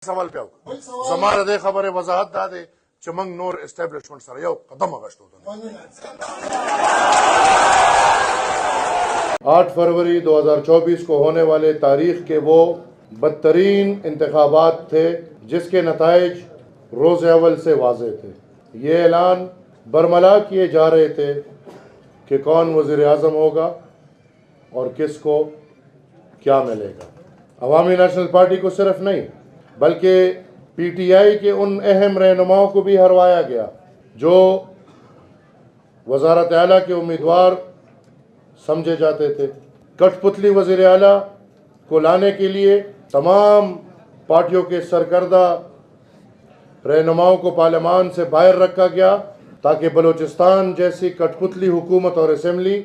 सवाल पे जमाना दे खबर वजाहत दा दे चमंग नूर एस्टेब्लिशमेंट सर यो कदम अगस्त 8 फरवरी 2024 को होने वाले तारीख के वो बदतरीन इंतखाबात थे जिसके नताइज रोज़ अव्वल से वाज़े थे। ये ऐलान बरमला किए जा रहे थे कि कौन वज़ीर आज़म होगा और किसको क्या मिलेगा। अवामी नेशनल पार्टी को सिर्फ नहीं बल्कि पीटीआई के उन अहम रहनुमाओं को भी हरवाया गया जो वज़ारत आला के उम्मीदवार समझे जाते थे। कठपुतली वज़ीर आला को लाने के लिए तमाम पार्टियों के सरकर्दा रहनुमाओं को पार्लियामान से बाहर रखा गया ताकि बलूचिस्तान जैसी कठपुतली हुकूमत और असेंबली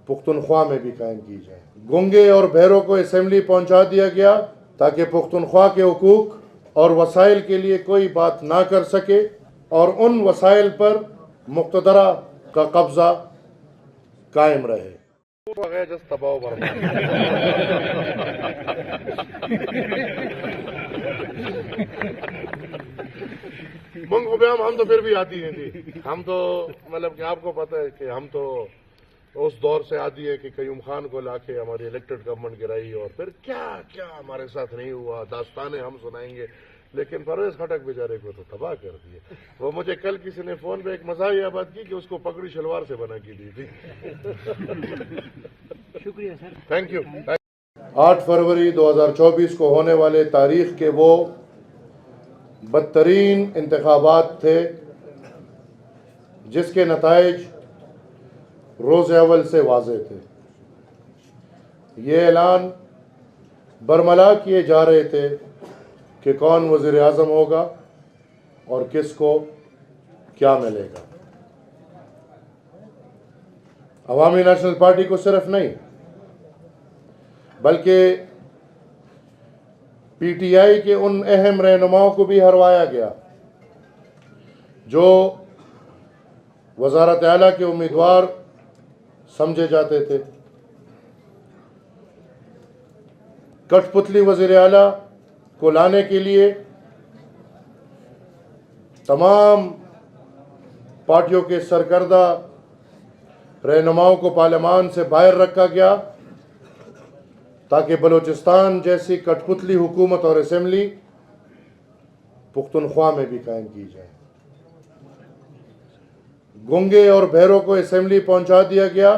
पुख्तनख्वा में भी कायम की जाए। गूंगे और बहरों को असेंबली पहुंचा दिया गया ताकि पुख्तनख्वा के हुकूक और वसाइल के लिए कोई बात ना कर सके और उन वसाइल पर मुक़्तदरा का कब्ज़ा कायम रहे। हम तो फिर भी आती हैं जी, हम तो मतलब कि आपको पता है कि हम तो उस दौर से आती है कि कयूम खान को लाके हमारी इलेक्टेड गवर्नमेंट गिराई और फिर क्या क्या हमारे साथ नहीं हुआ, दास्तानें हम सुनाएंगे, लेकिन परवेज खटक बेचारे को तो तबाह कर दिए। वो मुझे कल किसी ने फोन पे एक मज़ाहिया बात की कि उसको पगड़ी शलवार से बना के दी थी। शुक्रिया सर, थैंक यू। 8 फरवरी 2024 को होने वाले तारीख के वो बदतरीन इंतखाबात थे जिसके नताइज रोज़ अव्वल से वाज़े थे। ये ऐलान बरमला किए जा रहे थे कि कौन वज़ीर आज़म होगा और किसको क्या मिलेगा। अवामी नेशनल पार्टी को सिर्फ नहीं बल्कि पीटीआई के उन अहम रहनुमाओं को भी हरवाया गया जो वज़ारत आला के उम्मीदवार समझे जाते थे। कठपुतली वज़ीर आला को लाने के लिए तमाम पार्टियों के सरकर्दा रहनुमाओं को पार्लियामान से बाहर रखा गया ताकि बलूचिस्तान जैसी कठपुतली हुकूमत और असेंबली पुख्तनख्वा में भी कायम की जाए। गूंगे और बहरों को असेंबली पहुंचा दिया गया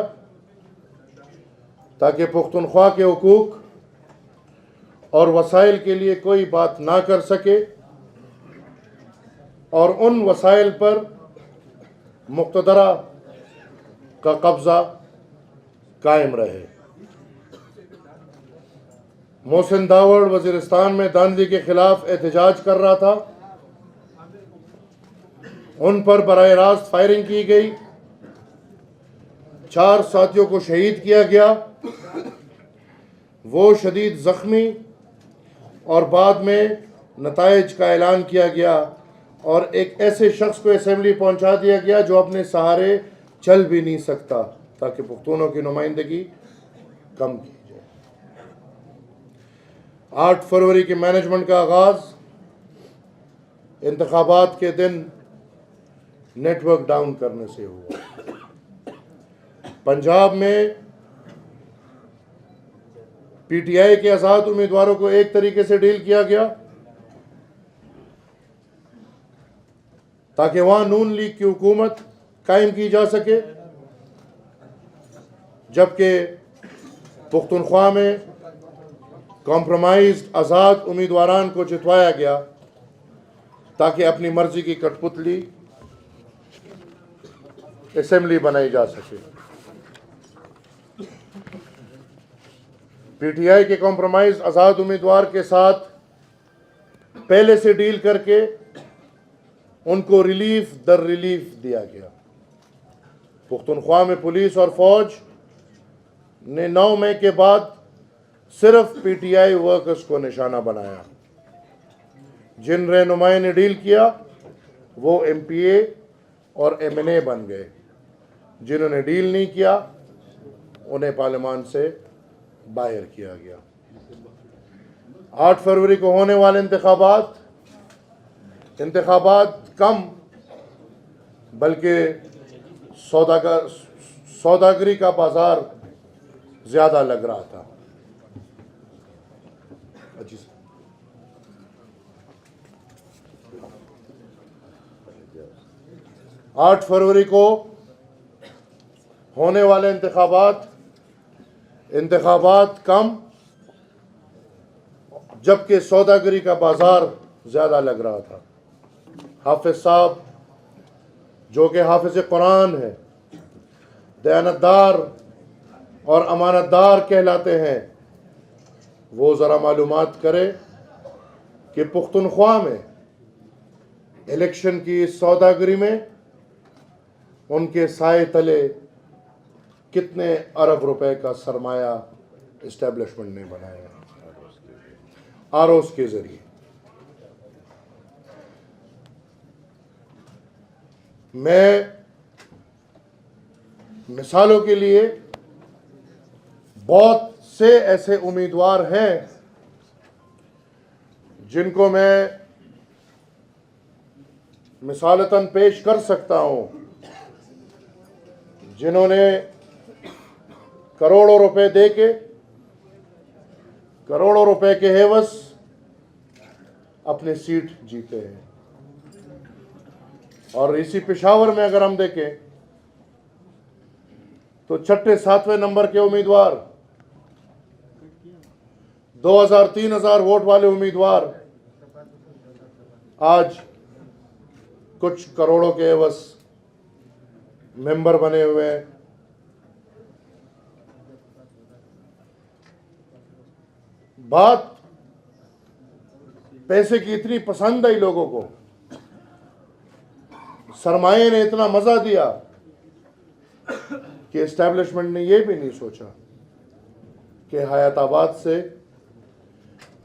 ताकि पुख्तनख्वा के हुकूक और वसाइल के लिए कोई बात ना कर सके और उन वसाइल पर मुक़्तदरा का कब्ज़ा कायम रहे। मोहसिन दावड़ वज़ीरिस्तान में धांधली के खिलाफ एहतजाज कर रहा था, उन पर बराह रास्त फायरिंग की गई, 4 साथियों को शहीद किया गया, वो शदीद ज़ख्मी और बाद में नताइज का ऐलान किया गया और एक ऐसे शख्स को असेंबली पहुंचा दिया गया जो अपने सहारे चल भी नहीं सकता ताकि पुख्तूनों की नुमाइंदगी कम की जाए। 8 फरवरी के मैनेजमेंट का आगाज़ इंतखाबात के दिन नेटवर्क डाउन करने से हुआ। पंजाब में पीटीआई के आज़ाद उम्मीदवारों को एक तरीके से डील किया गया ताकि वहां नून लीग की हुकूमत कायम की जा सके, जबकि पुख्तनख्वा में कॉम्प्रोमाइज्ड आज़ाद उम्मीदवारान को जितवाया गया ताकि अपनी मर्जी की कठपुतली असेंबली बनाई जा सके। पीटीआई के कॉम्प्रोमाइज आज़ाद उम्मीदवार के साथ पहले से डील करके उनको रिलीफ दर रिलीफ दिया गया। पुख्तनख्वा में पुलिस और फौज ने 9 मई के बाद सिर्फ पीटीआई वर्कर्स को निशाना बनाया। जिन रहनुमाओं ने डील किया वो एमपीए और एमएनए बन गए, जिन्होंने डील नहीं किया उन्हें पार्लियामान से बाहर किया गया। 8 फरवरी को होने वाले इंतखाबात कम बल्कि सौदागरी का बाजार ज़्यादा लग रहा था। 8 फरवरी को होने वाले इंतखाबात कम जबकि सौदागरी का बाजार ज़्यादा लग रहा था। हाफिज साहब जो कि हाफिज कुरान है, दयानतदार और अमानतदार कहलाते हैं, वो ज़रा मालूमात करे कि पुख्तनख्वा में इलेक्शन की सौदागरी में उनके साए तले कितने अरब रुपए का सरमाया इस्टेब्लिशमेंट ने बनाया आरओस के जरिए। मैं मिसालों के लिए बहुत से ऐसे उम्मीदवार हैं जिनको मैं मिसालतन पेश कर सकता हूं, जिन्होंने करोड़ों रुपए देके करोड़ों रुपए के हेवस अपनी सीट जीते हैं। और इसी पेशावर में अगर हम देखें तो 6-7वें नंबर के उम्मीदवार 2000-3000 वोट वाले उम्मीदवार आज कुछ करोड़ों के एवज मेंबर बने हुए हैं। बात पैसे की इतनी पसंद आई लोगों को, सरमाए ने इतना मजा दिया कि एस्टैब्लिशमेंट ने यह भी नहीं सोचा कि हयाताबाद से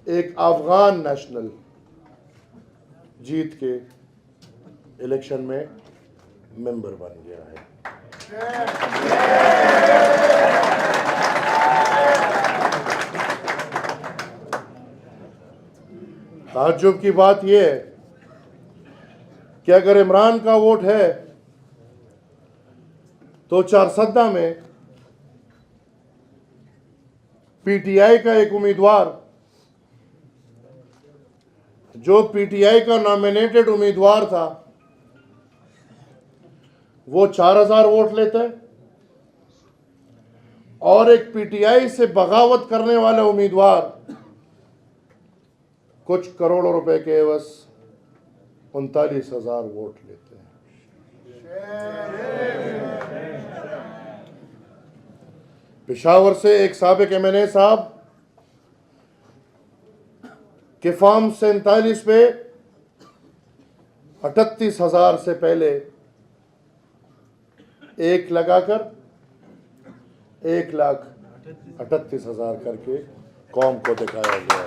एक अफगान नेशनल जीत के इलेक्शन में मेंबर बन गया है। ताज्जुब की बात यह है कि अगर इमरान का वोट है तो चारसद्दा में पीटीआई का एक उम्मीदवार, जो पीटीआई का नॉमिनेटेड उम्मीदवार था, वो 4000 वोट लेता है और एक पीटीआई से बगावत करने वाला उम्मीदवार कुछ करोड़ों रुपए के एवज 39,000 वोट लेते हैं। पेशावर से एक साबिक एमएनए साहब के फॉर्म 47 पे 38,000 से पहले एक लगाकर 1,38,000 करके कौम को दिखाया गया है।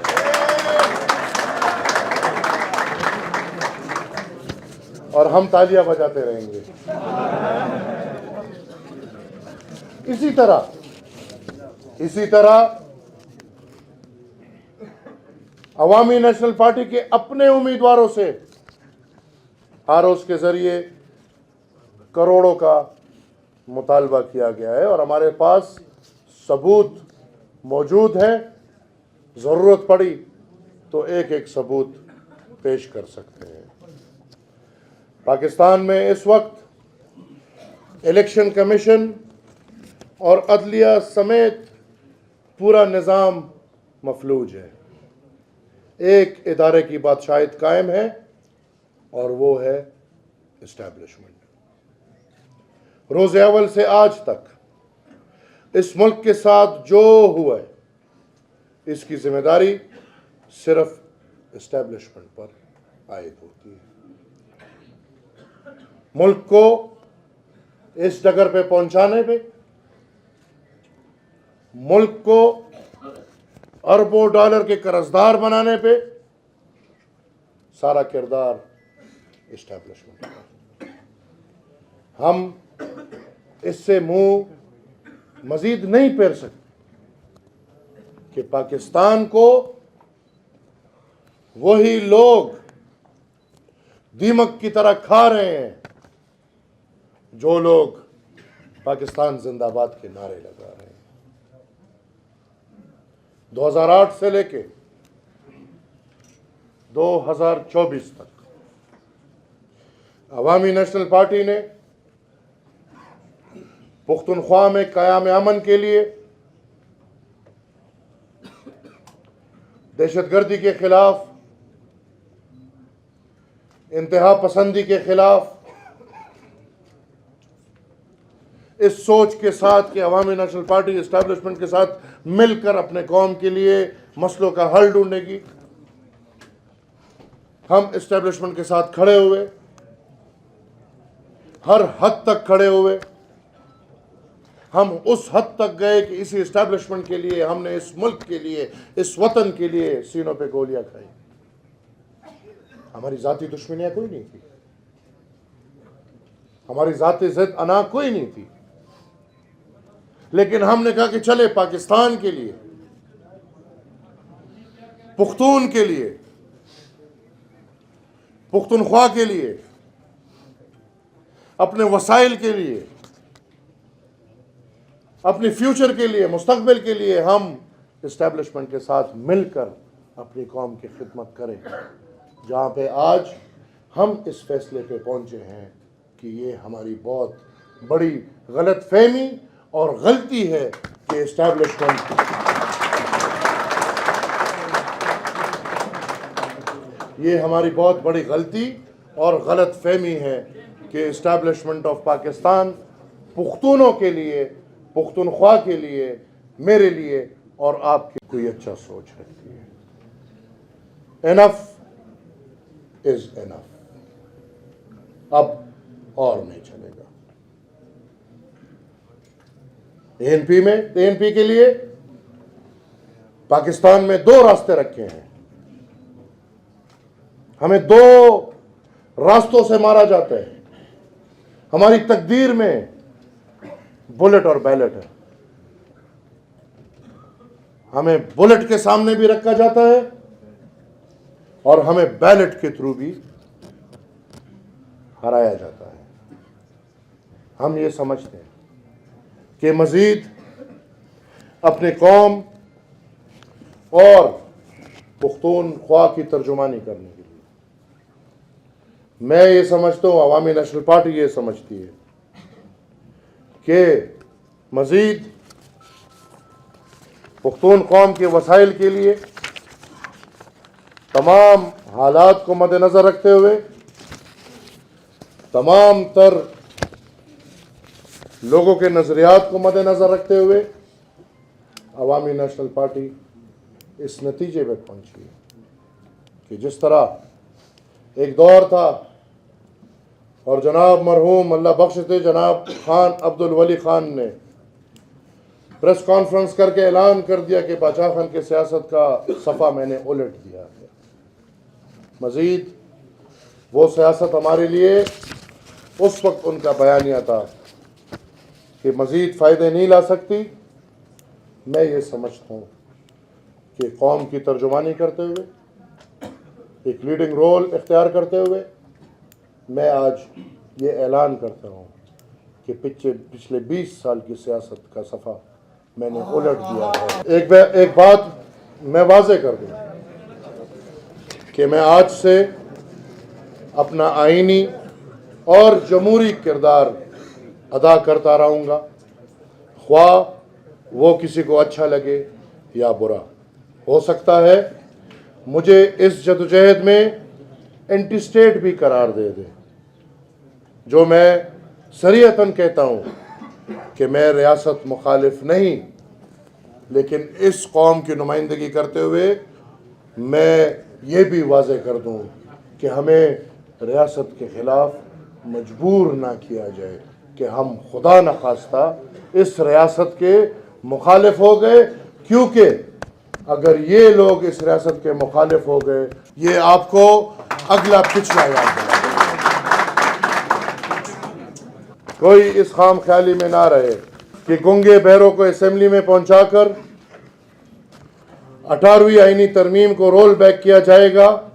और हम तालियां बजाते रहेंगे। इसी तरह अवामी नेशनल पार्टी के अपने उम्मीदवारों से आरओस के जरिए करोड़ों का मुतालबा किया गया है और हमारे पास सबूत मौजूद है। ज़रूरत पड़ी तो एक सबूत पेश कर सकते हैं। पाकिस्तान में इस वक्त इलेक्शन कमीशन और अदलिया समेत पूरा निज़ाम मफलूज है। एक इदारे की बादशाहियत कायम है और वो है इस्टेब्लिशमेंट। रोज़ अव्वल से आज तक इस मुल्क के साथ जो हुआ है, इसकी जिम्मेदारी सिर्फ इस्टेब्लिशमेंट पर आयद होती है। मुल्क को इस डगर पे पहुंचाने पे, मुल्क को अरबों डॉलर के कर्जदार बनाने पे सारा किरदार इस्टेब्लिशमेंट का। हम इससे मुंह मजीद नहीं फेर सकते कि पाकिस्तान को वही लोग दीमक की तरह खा रहे हैं जो लोग पाकिस्तान जिंदाबाद के नारे लगा रहे हैं। 2008 से लेके 2024 तक अवामी नेशनल पार्टी ने पुख्तनख्वा में क़याम अमन के लिए, दहशतगर्दी के खिलाफ, इंतहा पसंदी के खिलाफ इस सोच के साथ कि अवामी नेशनल पार्टी इस्टेब्लिशमेंट के साथ मिलकर अपने कौम के लिए मसलों का हल ढूंढेगी, हम इस्टेब्लिशमेंट के साथ खड़े हुए, हर हद तक खड़े हुए। हम उस हद तक गए कि इसी इस्टेब्लिशमेंट के लिए हमने इस मुल्क के लिए, इस वतन के लिए सीनों पे गोलियां खाई। हमारी जाती दुश्मनियां कोई नहीं थी, हमारी जाती जिद अना कोई नहीं थी, लेकिन हमने कहा कि चले पाकिस्तान के लिए, पुख्तून के लिए, पुख्तनख्वा के लिए, अपने वसाइल के लिए, अपनी फ्यूचर के लिए, मुस्तकबिल के लिए हम इस्टेब्लिशमेंट के साथ मिलकर अपनी कौम की खिदमत करें। जहाँ पे आज हम इस फैसले पे पहुँचे हैं कि ये हमारी बहुत बड़ी गलत फहमी और गलती है कि इस्टेब्लिशमेंट ये हमारी बहुत बड़ी गलती और गलत फहमी है कि इस्टेब्लिशमेंट ऑफ पाकिस्तान पुख्तूनों के लिए, पुख्तनख्वा के लिए, मेरे लिए और आपकी कोई अच्छा सोच रखती है। एनफ इज एनफ, अब और नहीं चलेगा। एएनपी के लिए पाकिस्तान में दो रास्ते रखे हैं। हमें दो रास्तों से मारा जाता है। हमारी तकदीर में बुलेट और बैलेट है। हमें बुलेट के सामने भी रखा जाता है और हमें बैलेट के थ्रू भी हराया जाता है। हम ये समझते हैं कि मजीद अपने कौम और पुख्तूनख्वा की तर्जुमानी करने के लिए मैं ये समझता हूँ, अवामी नेशनल पार्टी ये समझती है कि मजीद पुख्तून कौम के वसाइल के लिए तमाम हालात को मद्देनज़र रखते हुए, तमाम तर लोगों के नज़रियात को मद्देनज़र रखते हुए अवामी नेशनल पार्टी इस नतीजे पर पहुंची कि जिस तरह एक दौर था और जनाब मरहूम अल्लाह बख्श थे जनाब खान अब्दुल वली खान ने प्रेस कॉन्फ्रेंस करके ऐलान कर दिया कि बादशाह खान के सियासत का सफ़ा मैंने उलट दिया है। मज़ीद वो सियासत हमारे लिए उस वक्त उनका बयानिया था कि मज़ीद फ़ायदे नहीं ला सकती। मैं ये समझता हूँ कि कौम की तर्जुमानी करते हुए, एक लीडिंग रोल इख्तियार करते हुए मैं आज ये ऐलान करता हूँ कि पिछले 20 साल की सियासत का सफ़ा मैंने उलट दिया है। एक बात मैं वाज़े कर दूँ कि मैं आज से अपना आईनी और जमहूरी किरदार अदा करता रहूँगा, ख्वाह वो किसी को अच्छा लगे या बुरा। हो सकता है मुझे इस जदोजहद में एंटी स्टेट भी करार दे दे, जो मैं शरीयतन कहता हूँ कि मैं रियासत मुखालिफ नहीं, लेकिन इस कौम की नुमाइंदगी करते हुए मैं ये भी वाज़े कर दूँ कि हमें रियासत के ख़िलाफ़ मजबूर ना किया जाए कि हम खुदा न खास्ता इस रियासत के मुखालिफ हो गए, क्योंकि अगर ये लोग इस रियासत के मुखालिफ हो गए, ये आपको अगला पिछला याद दिलाएगा। कोई इस खाम ख्याली में ना रहे कि गूंगे बहरों को असेंबली में पहुंचाकर 18वीं आईनी तरमीम को रोल बैक किया जाएगा।